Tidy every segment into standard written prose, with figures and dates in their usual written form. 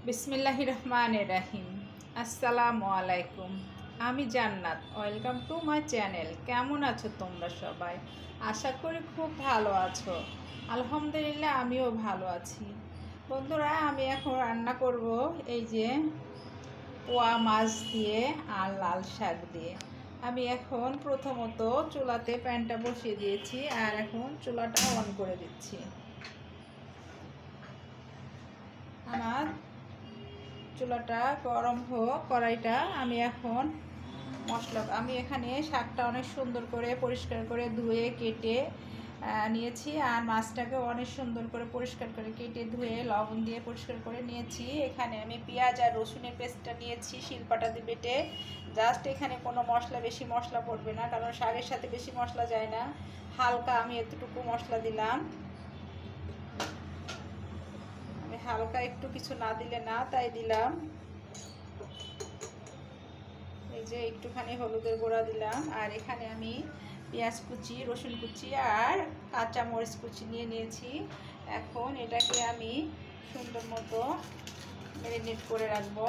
বিসমিল্লাহির রহমানির রহিম। আসসালামু আলাইকুম। আমি জান্নাত। Welcome to my channel. কেমন আছো তোমরা সবাই? আশা করি খুব ভালো আছো। আলহামদুলিল্লাহ আমিও ভালো আছি। বন্ধুরা, আমি এখন রান্না করব এই যে পোয়া মাছ দিয়ে আর লাল শাক দিয়ে। আমি এখন প্রথমত চুলাতে প্যানটা বসিয়ে দিয়েছি আর এখন চুলাটা অন করে দিচ্ছি। আমার চুলাটা গরম হোক, কড়াইটা আমি এখন আমি এখানে শাকটা অনেক সুন্দর করে পরিষ্কার করে ধুয়ে কেটে নিয়েছি আর মাছটাকে অনেক সুন্দর করে পরিষ্কার করে কেটে ধুয়ে লবণ দিয়ে পরিষ্কার করে নিয়েছি। এখানে আমি পেঁয়াজ আর রসুনের পেস্টটা নিয়েছি শিলপাটা দিয়ে বেটে। জাস্ট এখানে কোনো বেশি মশলা পড়বে না, কারণ শাকের সাথে বেশি মশলা যায় না। হালকা আমি এতটুকু মশলা দিলাম। হালকা একটু, কিছু না দিলে না, তাই দিলাম। এই যে একটুখানি হলুদের গুঁড়া দিলাম আর এখানে আমি পেঁয়াজ কুচি, রসুন কুচি আর কাঁচা মরিচ কুচি নিয়ে নিয়েছি। এখন এটাকে আমি সুন্দর মতো ম্যারিনেট করে রাখবো।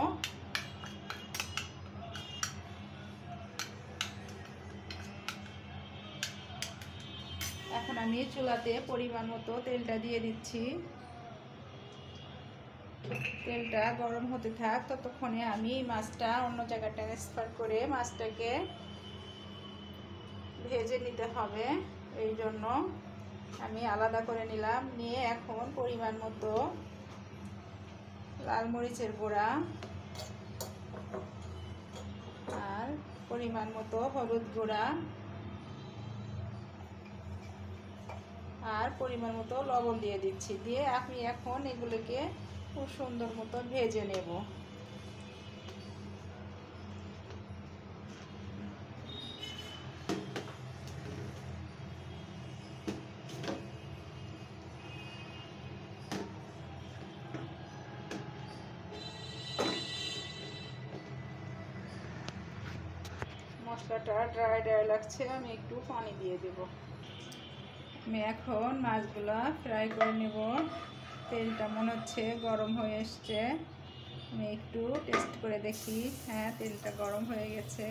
এখন আমি চুলাতে পরিমাণ মতো তেলটা দিয়ে দিচ্ছি। তেলটা গরম হতে থাক, ততক্ষণে আমি মাছটা অন্য জায়গায় ট্রান্সফার করে মাছটাকে ভেজে নিতে হবে। এই জন্য আমি আলাদা করে নিলাম। নিয়ে এখন পরিমাণ মতো লাল মরিচের গুঁড়া আর পরিমাণ মতো হলুদ গুঁড়া আর পরিমাণ মতো লবণ দিয়ে দিচ্ছি। দিয়ে আমি এখন এগুলোকে খুব সুন্দর মতো ভেজে নেব। মশলাটা ড্রাই ড্রাই লাগছে, আমি একটু পানি দিয়ে দেব। আমি এখন মাছগুলো ফ্রাই করে নেব। তেলটা মনে হচ্ছে গরম হয়ে এসছে। আমি একটু টেস্ট করে দেখি। হ্যাঁ, তেলটা গরম হয়ে গেছে।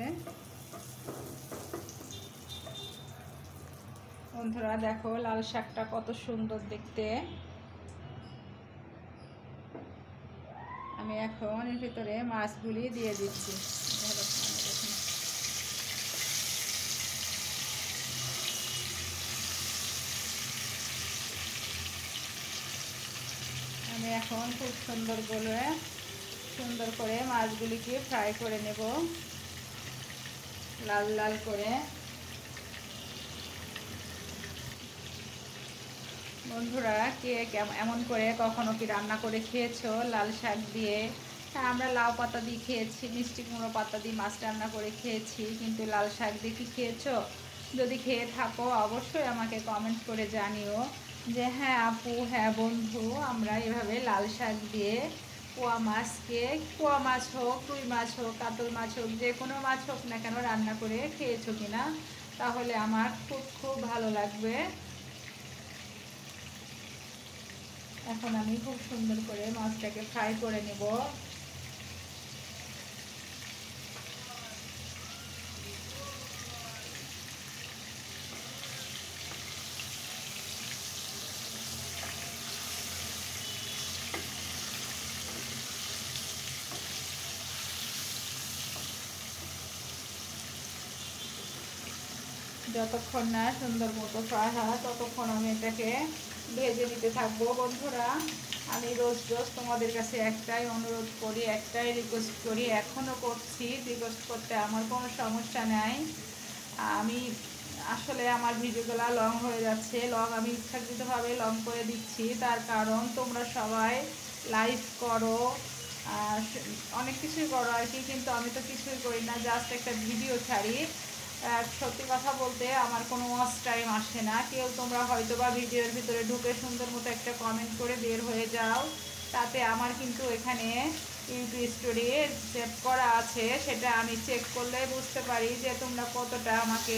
বন্ধুরা দেখো, লাল শাকটা কত সুন্দর দেখতে। আমি এখন এর ভিতরে মাছগুলি দিয়ে দিচ্ছি। আমি এখন খুব সুন্দর করে মাছগুলিকে ফ্রাই করে নেব লাল লাল করে। বন্ধুরা, কে এমন করে কখনো কি রান্না করে খেয়েছো লাল শাক দিয়ে? আমরা লাউ পাতা দিয়ে খেয়েছি, মিষ্টি কুমড়ো পাতা দিয়ে মাছ রান্না করে খেয়েছি, কিন্তু লাল শাক দিয়ে কি খেয়েছো? যদি খেয়ে থাকো অবশ্যই আমাকে কমেন্ট করে জানিও যে হ্যাঁ আপু, হ্যাঁ বন্ধু, আমরা এভাবে লাল শাক দিয়ে পোয়া মাছ হোক, রুই মাছ হোক, কাতল মাছ হোক, যে কোনো মাছ হোক না কেন রান্না করে খেয়েছো কিনা, তাহলে আমার খুব খুব ভালো লাগবে। এখন আমি খুব সুন্দর করে মাছটাকে ফ্রাই করে নেব। যতক্ষণ না সুন্দর মতো ফ্রাই হয় ততক্ষণ আমি এটাকে ভেজে নিতে থাকবো। বন্ধুরা, আমি রোজ তোমাদের কাছে একটাই অনুরোধ করি, একটাই রিকোয়েস্ট করি, এখনও করছি। রিকোয়েস্ট করতে আমার কোনো সমস্যা নাই। আমি আসলে আমার ভিডিওগুলো লং হয়ে যাচ্ছে। আমি ইচ্ছাকৃতভাবে লং করে দিচ্ছি, তার কারণ তোমরা সবাই লাইক করো, অনেক কিছুই করো আর কি, কিন্তু আমি তো কিছুই করি না, জাস্ট একটা ভিডিও ছাড়ি। সত্যি কথা বলতে আমার কোনো ওয়াচ টাইম আসে না। কেউ তোমরা হয়তো বা ভিডিওর ভিতরে ঢুকে সুন্দর মতো একটা কমেন্ট করে বের হয়ে যাও, তাতে আমার কিন্তু এখানে ইউটিউব স্টোরি সেভ করা আছে, সেটা আমি চেক করলে বুঝতে পারি যে তোমরা কতটা আমাকে,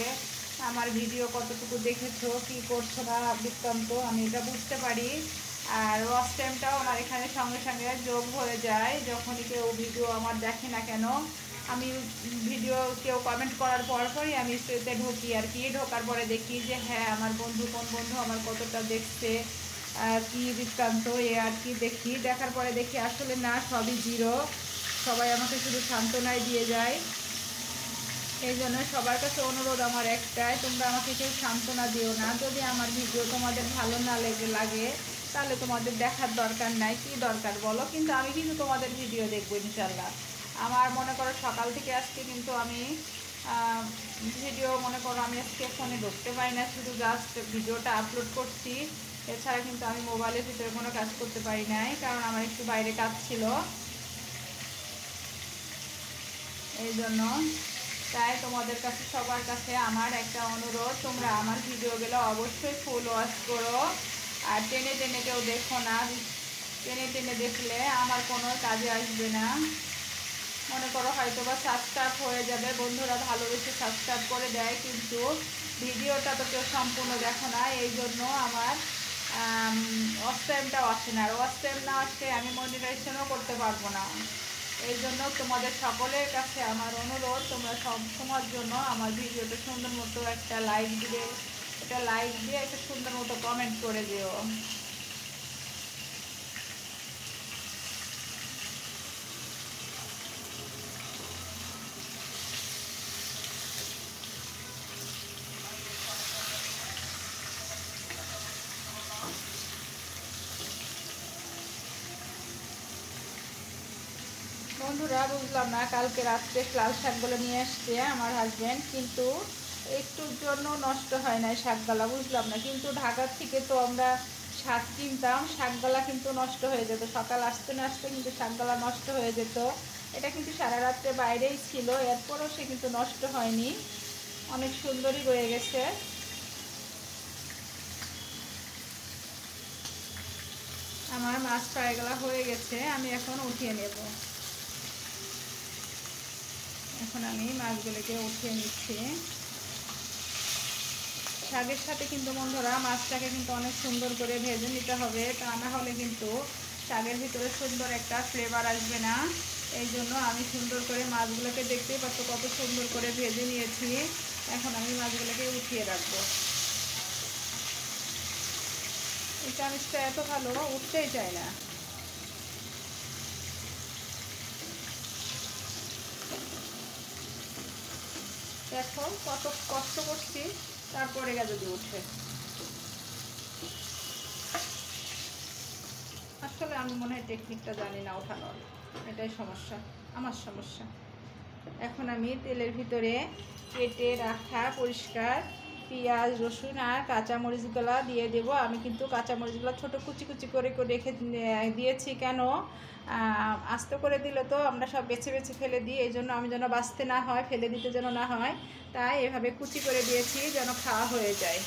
আমার ভিডিও কতটুকু দেখেছো, কী করছো না বৃত্তান্ত, আমি এটা বুঝতে পারি। আর ওয়াচ টাইমটাও আমার এখানে সঙ্গে সঙ্গে যোগ হয়ে যায় যখনই কেউ ভিডিও আমার দেখে না কেন। আমি ভিডিও কেউ কমেন্ট করার পরই আমি সেতে ঢুকি আর কি। ঢোকার পরে দেখি যে হ্যাঁ আমার বন্ধু কোন বন্ধু আমার কতটা দেখছে, কি বৃত্তান্ত এ আর কি দেখি। দেখার পরে দেখি আসলে না, সবই জিরো। সবাই আমাকে শুধু সান্ত্বনায় দিয়ে যায়। এই জন্য সবার কাছে অনুরোধ আমার একটাই, তোমরা আমাকে কেউ সান্ত্বনা দিও না। যদি আমার ভিডিও তোমাদের ভালো না লাগে তাহলে তোমাদের দেখার দরকার নাই। কি দরকার বলো? কিন্তু আমি কিন্তু তোমাদের ভিডিও দেখবো ইনশাল্লাহ। আমার মনে করো সকাল থেকে আজকে কিন্তু আমি ভিডিও মনে করো আমি আজকে ফোনে ঢুকতে পারি না, শুধু জাস্ট ভিডিওটা আপলোড করছি। এছাড়া কিন্তু আমি মোবাইলের ভিতরে কোনো কাজ করতে পারি নাই, কারণ আমার একটু বাইরে কাজ ছিল এই জন্য। তাই তোমাদের কাছে সবার কাছে আমার একটা অনুরোধ, তোমরা আমার ভিডিওগুলো অবশ্যই ফুল ওয়াচ করো। আর টেনে টেনে কেউ দেখো না। টেনে টেনে দেখলে আমার কোনো কাজে আসবে না। মনে করো হয়তো বা সাবস্ক্রাইব হয়ে যাবে, বন্ধুরা ভালোবেসে সাবস্ক্রাইব করে দেয়, কিন্তু ভিডিওটা তো কেউ সম্পূর্ণ দেখো না। এই জন্য আমার ওয়াচ টাইমটাও আসে না। আর ওয়াচ টাইম না আসলে আমি মনিটাইজেশনও করতে পারবো না। এই জন্য তোমাদের সকলের কাছে আমার অনুরোধ, তোমরা সব সময়ের জন্য আমার ভিডিওটা সুন্দর মতো একটা লাইক দিবে, একটা লাইক দিয়ে একটা সুন্দর মতো কমেন্ট করে দিও। বন্ধুরা বুঝলাম না, কালকে রাত্রে লাল শাকগুলো নিয়ে আসছে আমার হাজব্যান্ড, কিন্তু একটুর জন্য নষ্ট হয় না শাকগালা, বুঝলাম না। কিন্তু ঢাকার থেকে তো আমরা শাক কিনতাম, শাকগালা কিন্তু নষ্ট হয়ে যেত। সকাল আসতে না আসতে কিন্তু শাকগালা নষ্ট হয়ে যেত। এটা কিন্তু সারা রাত্রে বাইরেই ছিল, এরপরও সে কিন্তু নষ্ট হয়নি, অনেক সুন্দরই রয়ে গেছে। আমার মাছ ফ্রাইগুলা হয়ে গেছে, আমি এখন উঠিয়ে নেব। এখন আমি মাছগুলোকে উঠিয়ে নিচ্ছি। শাকের সাথে কিন্তু বন্ধুরা মাছটাকে কিন্তু অনেক সুন্দর করে ভেজে নিতে হবে, তা না হলে কিন্তু শাকের ভিতরে সুন্দর একটা ফ্লেভার আসবে না। এই জন্য আমি সুন্দর করে মাছগুলোকে, দেখতেই পাচ্ছ কত সুন্দর করে ভেজে নিয়েছি। এখন আমি মাছগুলোকে উঠিয়ে রাখবো। এই চামিচটা এত ভালো, উঠতেই চায় না। দেখো কত কষ্ট করছি, তারপরে যদি উঠে। আসলে আমি মনে হয় টেকনিকটা জানি না ওঠানোর, এটাই সমস্যা, আমার সমস্যা। এখন আমি তেলের ভিতরে কেটে রাখা পরিষ্কার পেঁয়াজ, রসুন আর কাঁচামরিচগুলো দিয়ে দেব। আমি কিন্তু কাঁচামরিচগুলো ছোটো কুচি কুচি করে রেখে দিয়েছি। কেন? আস্তে করে দিলে তো আমরা সব বেছে বেছে ফেলে দিই, এই জন্য আমি যেন বাছতে না হয়, ফেলে দিতে যেন না হয়, তাই এভাবে কুচি করে দিয়েছি যেন খাওয়া হয়ে যায়।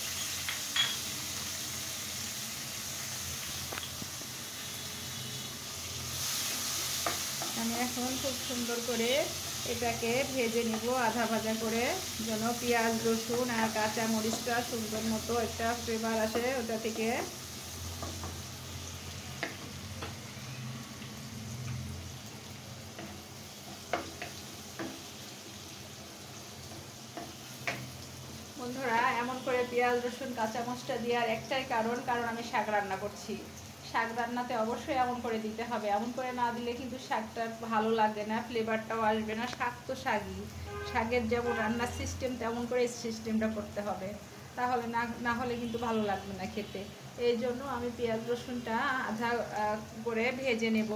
আমি এখন খুব সুন্দর করে এটাকে ভেজে নিব, আধা ভাজা করে, যেন পেঁয়াজ, রসুন আর কাঁচা মরিচটা সুন্দর মতো একটা ফ্লেভার আসে ওটা থেকে। বন্ধুরা এমন করে পেঁয়াজ, রসুন, কাঁচা মরিচটা দেওয়ার একটাই কারণ আমি শাক রান্না করছি। শাক রান্নাতে অবশ্যই এমন করে দিতে হবে, এমন করে না দিলে কিন্তু শাকটা ভালো লাগে না, ফ্লেভারটাও আসবে না। শাক তো শাকই, শাকের যেমন রান্নার সিস্টেম তেমন করে সিস্টেমটা করতে হবে, তাহলে না হলে কিন্তু ভালো লাগবে না খেতে। এই জন্য আমি পেঁয়াজ রসুনটা আধা করে ভেজে নেব।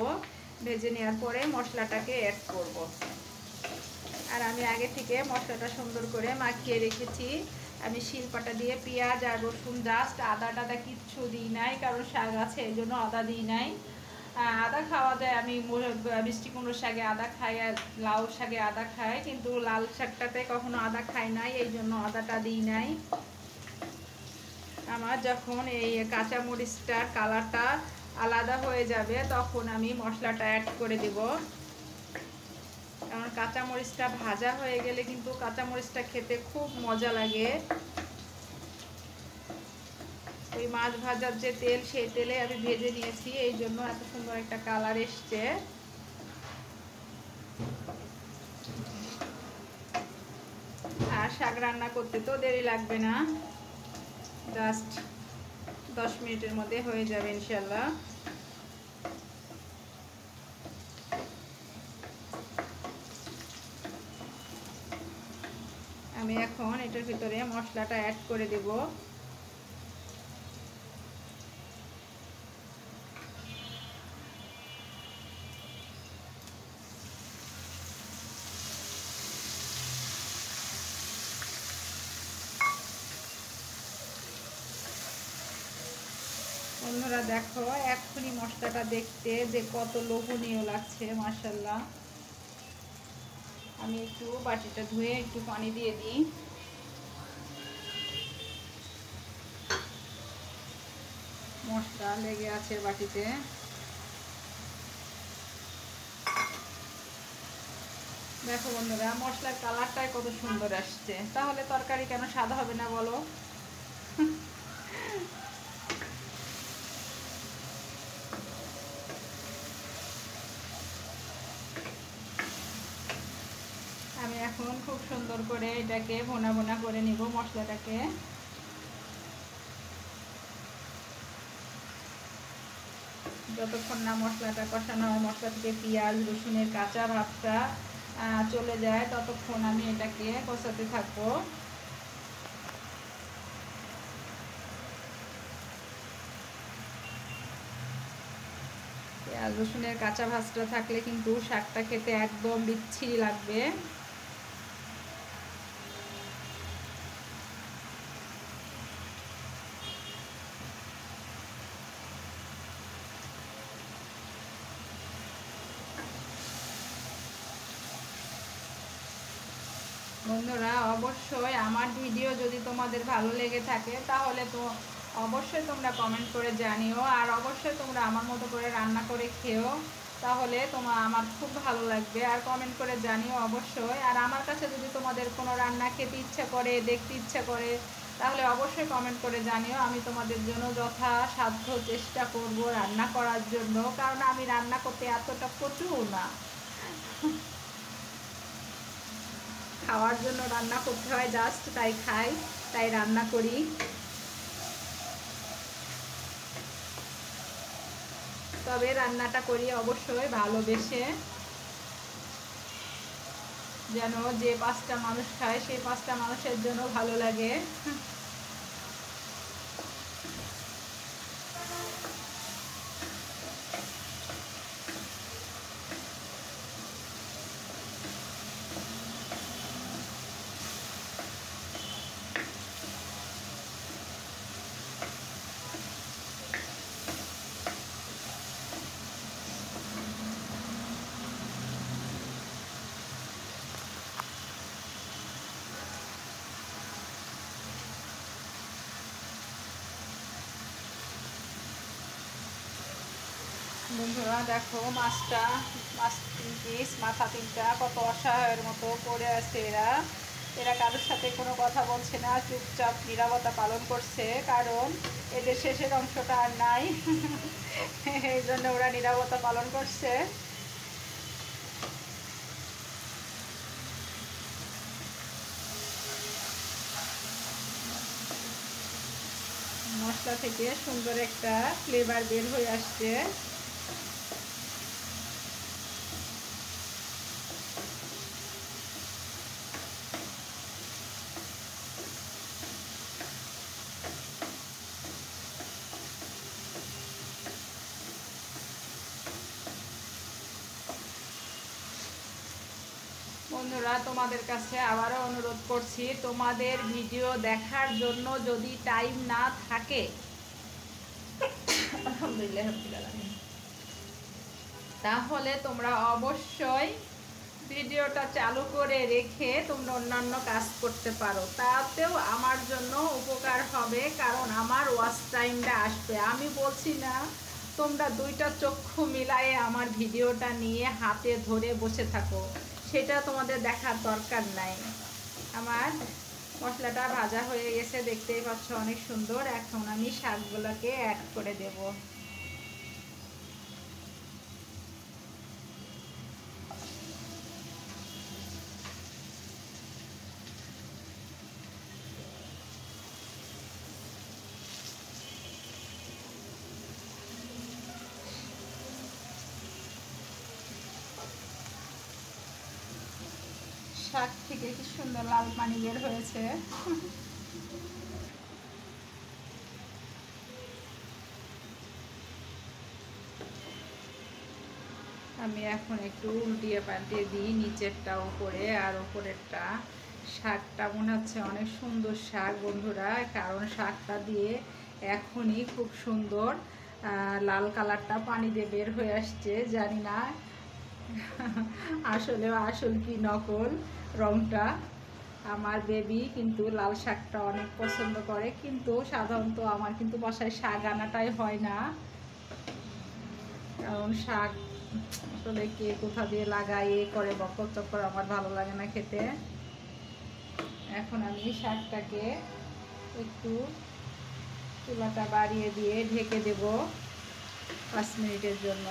ভেজে নেওয়ার পরে মশলাটাকে অ্যাড করব। আর আমি আগে থেকে মশলাটা সুন্দর করে মাখিয়ে রেখেছি। আমি শিলপাটা দিয়ে পেঁয়াজ আর রসুন, জাস্ট আদা টাদা কিচ্ছু দিই নাই, কারণ শাক আছে এই জন্য আদা দিই নাই। আদা খাওয়া যায়, আমি মিষ্টি কুমড়োর শাকে আদা খাই আর লাউ শাকে আদা খাই, কিন্তু লাল শাকটাতে কখনো আদা খাই নাই, এই জন্য আদাটা দিই নাই। আমার যখন এই কাঁচা মরিচটার কালারটা আলাদা হয়ে যাবে তখন আমি মশলাটা অ্যাড করে দেব। কারণ কাঁচামরিচটা ভাজা হয়ে গেলে কিন্তু কাঁচামরিচটা খেতে খুব মজা লাগে। ওই মাছ ভাজার যে তেল, সেই তেলে আমি ভেজে নিয়েছি, এই জন্য এত সুন্দর একটা কালার এসছে। আর শাক রান্না করতে তো দেরি লাগবে না, জাস্ট 10 মিনিটের মধ্যে হয়ে যাবে ইনশাল্লাহ। আমি এখন এটার ভিতরে মশলাটা অ্যাড করে দেব। বন্ধুরা দেখো, এক্ষুনি মশলাটা দেখতে যে কত লোভনীয় লাগছে, মাশাআল্লাহ। আমি একটু বাটিটা ধুয়ে একটু পানি দিয়ে দিই। মশলা লেগে আছে বাটিতে। দেখো বন্ধুরা, মশলার কালারটাই কত সুন্দর আসছে, তাহলে তরকারি কেন স্বাদ হবে না বলো? আমি এখন খুব সুন্দর করে এটাকে ভোনা ভোনা করে নিব মশলাটাকে। যতক্ষণ না মশলাটা কষানো হয়, মশলা থেকে পেঁয়াজ রসুনের কাঁচা ভাবটা চলে যায়, ততক্ষণ আমি এটাকে কষাতে থাকবো। পেঁয়াজ রসুনের কাঁচা ভাজটা থাকলে কিন্তু শাকটা খেতে একদম বিচ্ছিরি লাগবে। বন্ধুরা অবশ্যই আমার ভিডিও যদি তোমাদের ভালো লেগে থাকে তাহলে তো অবশ্যই তোমরা কমেন্ট করে জানিও, আর অবশ্যই তোমরা আমার মতো করে রান্না করে খেও, তাহলে আমার খুব ভালো লাগবে। আর কমেন্ট করে জানিও অবশ্যই। আর আমার কাছে যদি তোমাদের কোনো রান্না খেতে ইচ্ছা করে, দেখতে ইচ্ছা করে, তাহলে অবশ্যই কমেন্ট করে জানিও। আমি তোমাদের জন্য যথাসাধ্য চেষ্টা করব রান্না করার জন্য, কারণ আমি রান্না করতে এতটা প্রচুর না, খাওয়ার জন্য রান্না করতে হয় জাস্ট, তাই খাই, তাই রান্না করি। তবে রান্নাটা করি অবশ্যই ভালোবেসে, যেন যে 5টা মানুষ খায় সেই 5টা মানুষের জন্য ভালো লাগে। বন্ধুরা দেখো, মাছ 3 পিস, মাথা 3টা, কত অসহায়ের মতো পড়ে আছে। এরা কারোর সাথে কোনো কথা বলছে না, চুপচাপ নীরবতা পালন করছে, কারণ এদের শেষের অংশটা আর নাই। এই জন্য ওরা নীরবতা পালন করছে। মশলা থেকে সুন্দর একটা ফ্লেভার বের হয়ে আসছে। বন্ধুরা তোমাদের কাছে আবারও অনুরোধ করছি, তোমাদের ভিডিও দেখার জন্য যদি টাইম না থাকে, তাহলে তোমরা অবশ্যই ভিডিওটা চালু করে রেখে তোমরা অন্যান্য কাজ করতে পারো, তাতেও আমার জন্য উপকার হবে, কারণ আমার ওয়াচ টাইমটা আসবে। আমি বলছি না তোমরা 2টা চক্ষু মিলায়ে আমার ভিডিওটা নিয়ে হাতে ধরে বসে থাকো, সেটা তোমাদের দেখার দরকার নাই। আমার মশলাটা ভাজা হয়ে গেছে, দেখতেই পাচ্ছ অনেক সুন্দর। এখন আমি শাকগুলোকে অ্যাড করে দেব। শাক থেকে কি সুন্দর লাল পানি বের হয়েছে। আমি এখন একটু উল্টিয়ে পাল্টিয়ে দিই, নিচেরটা উপরে আর উপরেরটা। শাকটা মনে হচ্ছে অনেক সুন্দর শাক বন্ধুরা, কারণ শাকটা দিয়ে এখনই খুব সুন্দর লাল কালারটা পানি দিয়ে বের হয়ে আসছে। জানি না আসলে আসল কি নকল রংটা। আমার বেবি কিন্তু লাল শাকটা অনেক পছন্দ করে, কিন্তু সাধারণত আমার কিন্তু বাসায় শাক আনাটাই হয় না, কারণ শাক আসলে কে কোথা দিয়ে লাগায় করে বকর চক্কর, আমার ভালো লাগে না খেতে। এখন আমি শাকটাকে একটু চুলাটা বাড়িয়ে দিয়ে ঢেকে দেব 5 মিনিটের জন্য।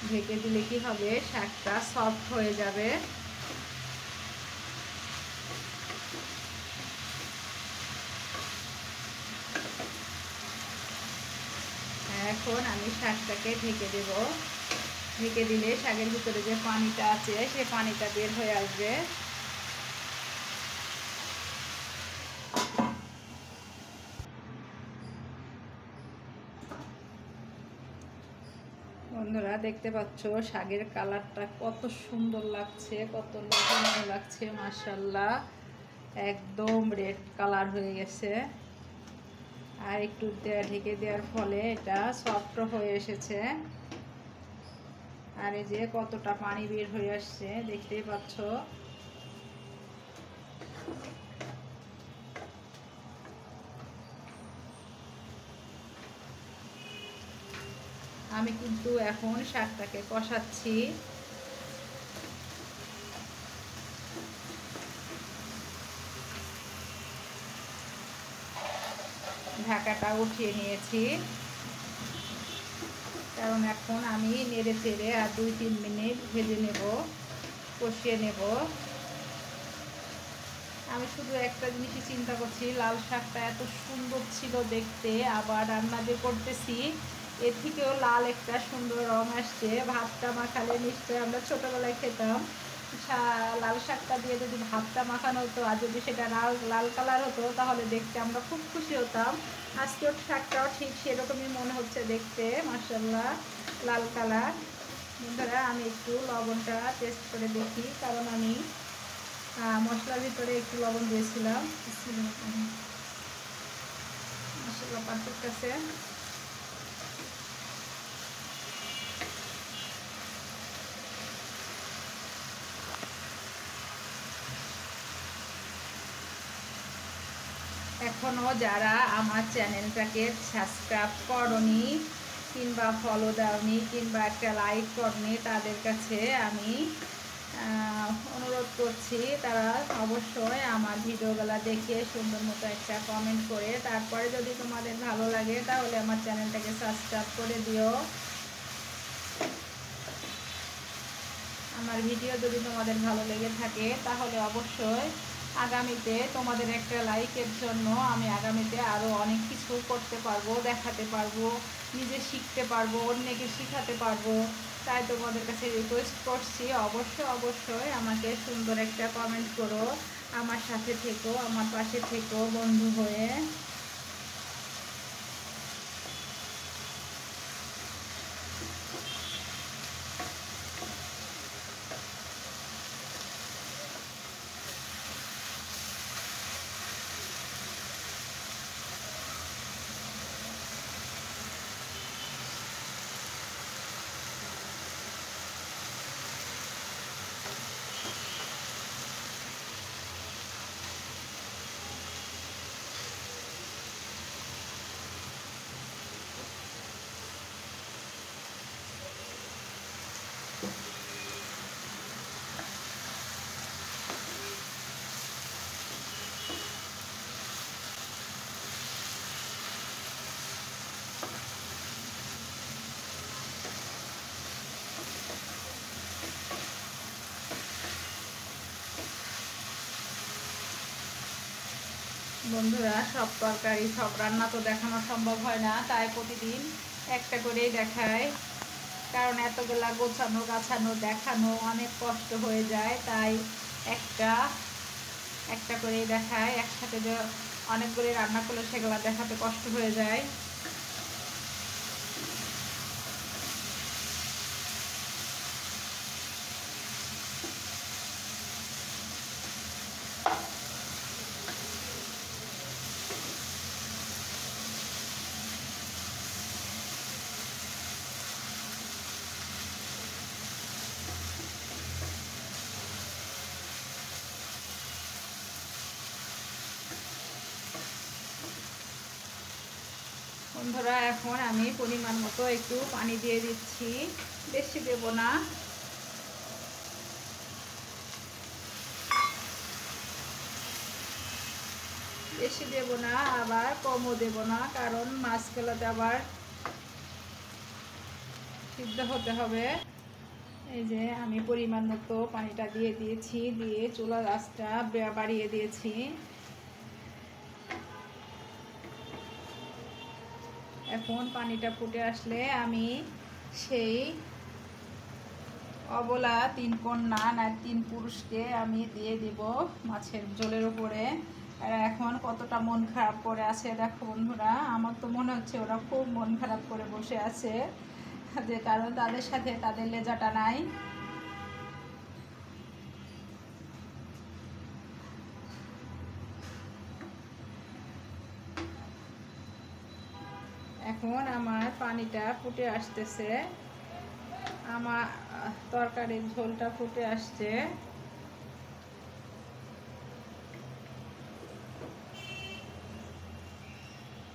ঢেকে দিলে কি হবে, শাকটা সফট হয়ে যাবে। এখন আমি শাকটাকে ঢেকে দেব। ঢেকে দিলে শাকের ভিতরে যে পানিটা আছে সেই পানিটা বের হয়ে আসবে। বন্ধুরা দেখতে পাচ্ছ শাকের কালারটা কত সুন্দর লাগছে, কত লোভনীয় লাগছে, মাশাআল্লাহ। একদম রেড কালার হয়ে গেছে। আর একটু ঢেকে দেওয়ার ফলে এটা সফট হয়ে এসেছে। আর এই যে কতটা পানি বের হয়ে আসছে দেখতেই পাচ্ছ। আমি কিন্তু এখন শাকটাকে কষাচ্ছি। ঢাকাটা উঠিয়ে নিয়েছি, কারণ এখন আমি নেড়ে চেড়ে আর 2-3 মিনিট ভেজে নেব, কষিয়ে নেব। আমি শুধু একটা জিনিসই চিন্তা করছি, লাল শাকটা এত সুন্দর ছিল দেখতে, আবার রান্না যে করতেছি এর থেকেও লাল একটা সুন্দর রং আসছে। ভাতটা মাখালে নিশ্চয়ই আমরা ছোটোবেলায় খেতাম, লাল শাকটা দিয়ে যদি ভাতটা মাখানো হতো আর যদি সেটা লাল লাল কালার হতো তাহলে দেখতে আমরা খুব খুশি হতাম। আজকের শাকটাও ঠিক সেরকমই মনে হচ্ছে দেখতে, মাশাআল্লাহ লাল কালার। বন্ধুরা আমি একটু লবণটা টেস্ট করে দেখি, কারণ আমি মশলার ভিতরে একটু লবণ দিয়েছিলাম। মশলা পারফেক্ট আছে। এখনও যারা আমার চ্যানেলটাকে সাবস্ক্রাইব করনি কিংবা ফলো দাওনি কিংবা একটা লাইক করনি, তাদের কাছে আমি অনুরোধ করছি তারা অবশ্যই আমার ভিডিওগুলো দেখে সুন্দর মতো একটা কমেন্ট করে তারপরে যদি তোমাদের ভালো লাগে তাহলে আমার চ্যানেলটাকে সাবস্ক্রাইব করে দিও। আমার ভিডিও যদি তোমাদের ভালো লেগে থাকে তাহলে অবশ্যই আগামীতে তোমাদের একটা লাইকের জন্য আমি আগামীতে আরও অনেক কিছু করতে পারবো, দেখাতে পারবো, নিজে শিখতে পারবো, অন্যকে শেখাতে পারবো। তাই তোমাদের কাছে রিকোয়েস্ট করছি, অবশ্যই আমাকে সুন্দর একটা কমেন্ট করো, আমার সাথে থেকো, আমার পাশে থেকো বন্ধু হয়ে। বন্ধুরা, সব তরকারি সব রান্না তো দেখানো সম্ভব হয় না, তাই প্রতিদিন একটা করেই দেখাই। কারণ এতগুলা গোছানো গাছানো দেখানো অনেক কষ্ট হয়ে যায়, তাই একটা একটা করেই দেখাই। একসাথে যে অনেকগুলি রান্না করলে সেগুলো দেখাতে কষ্ট হয়ে যায়। বন্ধুরা, এখন আমি পরিমাণ মতো একটু পানি দিয়ে দিচ্ছি, বেশি দেব না। বেশি দেব না, আবার কমও দেব না, কারণ মাছগুলোতে আবার সিদ্ধ হতে হবে। এই যে আমি পরিমাণ মতো পানিটা দিয়ে দিয়েছি, দিয়ে চুলার আঁচটা বাড়িয়ে দিয়েছি। এখন পানিটা ফুটে আসলে আমি সেই অবলা 3 কন্যা না 3 পুরুষকে আমি দিয়ে দিব মাছের ঝোলের উপরে। আর এখন কতটা মন খারাপ করে আছে দেখো বন্ধুরা, আমার তো মনে হচ্ছে ওরা খুব মন খারাপ করে বসে আছে, যে কারণ তাদের সাথে তাদের লেজাটা নাই। এখন আমার পানিটা ফুটে আসতেছে, আমার তরকারির ঝোলটা ফুটে আসছে।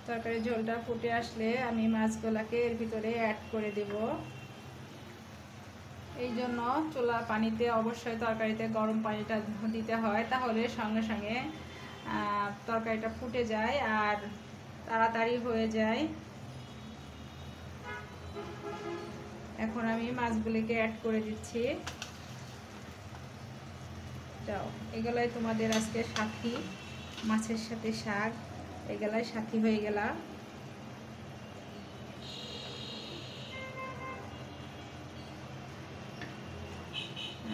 তরকারির ঝোলটা ফুটে আসলে আমি মাছগুলোকে এর ভিতরে অ্যাড করে দেব। এই জন্য চুলা পানিতে অবশ্যই তরকারিতে গরম পানিটা দিতে হয়, তাহলে সঙ্গে সঙ্গে তরকারিটা ফুটে যায় আর তাড়াতাড়ি হয়ে যায়। এখন আমি মাছগুলিকে অ্যাড করে দিচ্ছি। যাও, এগুলাই তোমাদের আজকে সাথী, মাছের সাথে শাক, এগুলাই সাথী হয়ে গেলাম।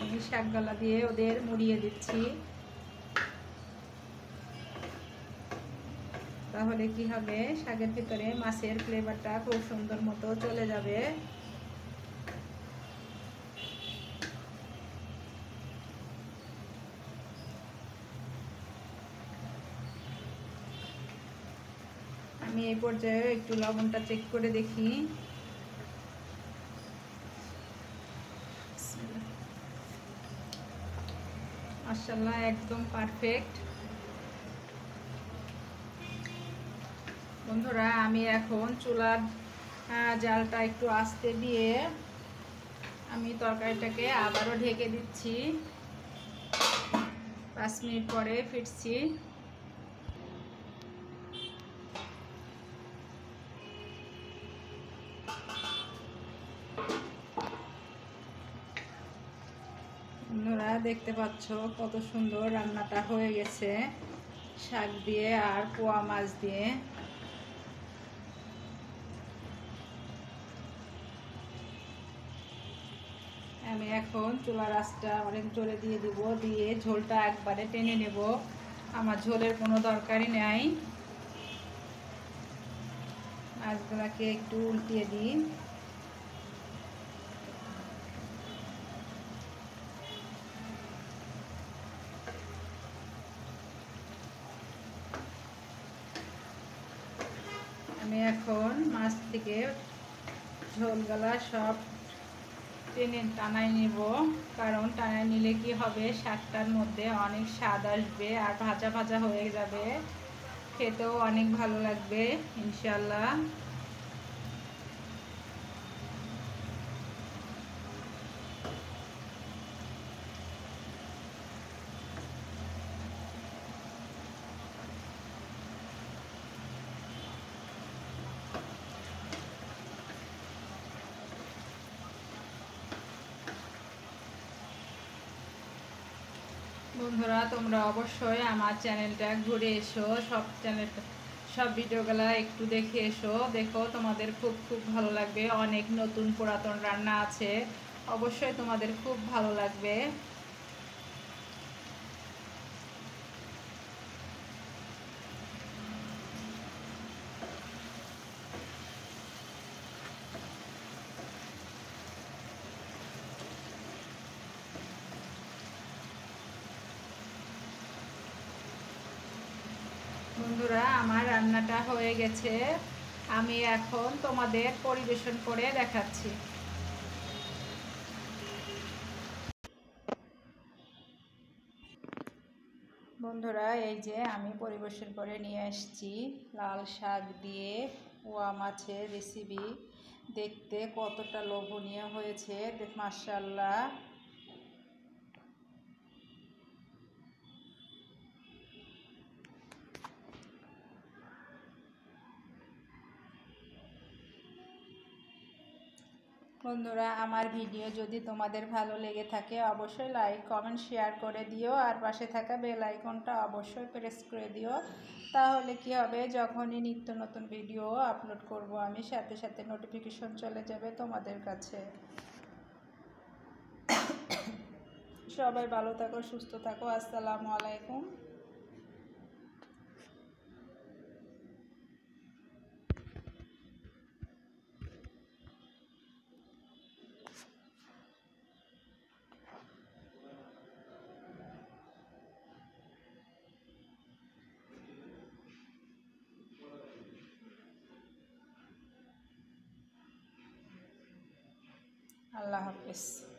আমি শাকগুলা দিয়ে ওদের মুড়িয়ে দিচ্ছি, তাহলে কি হবে, শাকের ভিতরে মাছের ফ্লেভারটা খুব সুন্দর মতো চলে যাবে। আমি এই পর্যায়ে একটু লবণটা চেক করে দেখি। মাশাআল্লাহ, একদম পারফেক্ট। বন্ধুরা, আমি এখন চুলার জালটা একটু আস্তে দিয়ে আমি তরকারিটাকে আবারও ঢেকে দিচ্ছি। 5 মিনিট পরে ফিরছি। বন্ধুরা, দেখতে পাচ্ছ কত সুন্দর রান্নাটা হয়ে গেছে, শাক দিয়ে আর পোয়া মাছ দিয়ে। আমি এখন চুলার আঁচটা অনেক জোরে দিয়ে দিব, দিয়ে ঝোলটা একবারে টেনে নেব। আমার ঝোলের কোনো দরকারই নাই। মাছগুলোকে একটু উল্টিয়ে দিই। আমি এখন মাছ থেকে ঝোলগুলা সব টেনে টানাই নিব, কারণ টানাই নিলে কি হবে, শাকটার মধ্যে অনেক স্বাদ আসবে আর ভাজা ভাজা হয়ে যাবে, খেতেও অনেক ভালো লাগবে ইনশাল্লাহ। বন্ধুরা তোমরা অবশ্যই আমার চ্যানেলটা ঘুরে এসো, সব ভিডিওগুলো একটু দেখে এসো, দেখো তোমাদের খুব খুব ভালো লাগবে। অনেক নতুন পুরাতন রান্না আছে, অবশ্যই তোমাদের খুব ভালো লাগবে। বন্ধুরা আমার রান্নাটা হয়ে গেছে, আমি এখন তোমাদের পরিবেশন করে দেখাচ্ছি। বন্ধুরা এই যে আমি পরিবেশন করে নিয়ে আসছি লাল শাক দিয়ে পোয়া মাছের রেসিপি। দেখতে কতটা লোভনীয় হয়েছে, মাশাআল্লাহ। বন্ধুরা আমার ভিডিও যদি তোমাদের ভালো লেগে থাকে অবশ্যই লাইক কমেন্ট শেয়ার করে দিও, আর পাশে থাকা বেল আইকনটা অবশ্যই প্রেস করে দিও। তাহলে কি হবে, যখনই নিত্য নতুন ভিডিও আপলোড করব আমি সাথে সাথে নোটিফিকেশন চলে যাবে তোমাদের কাছে। সবাই ভালো থাকো, সুস্থ থাকো। আসসালামু আলাইকুম। আল্লাহ হাফেজ।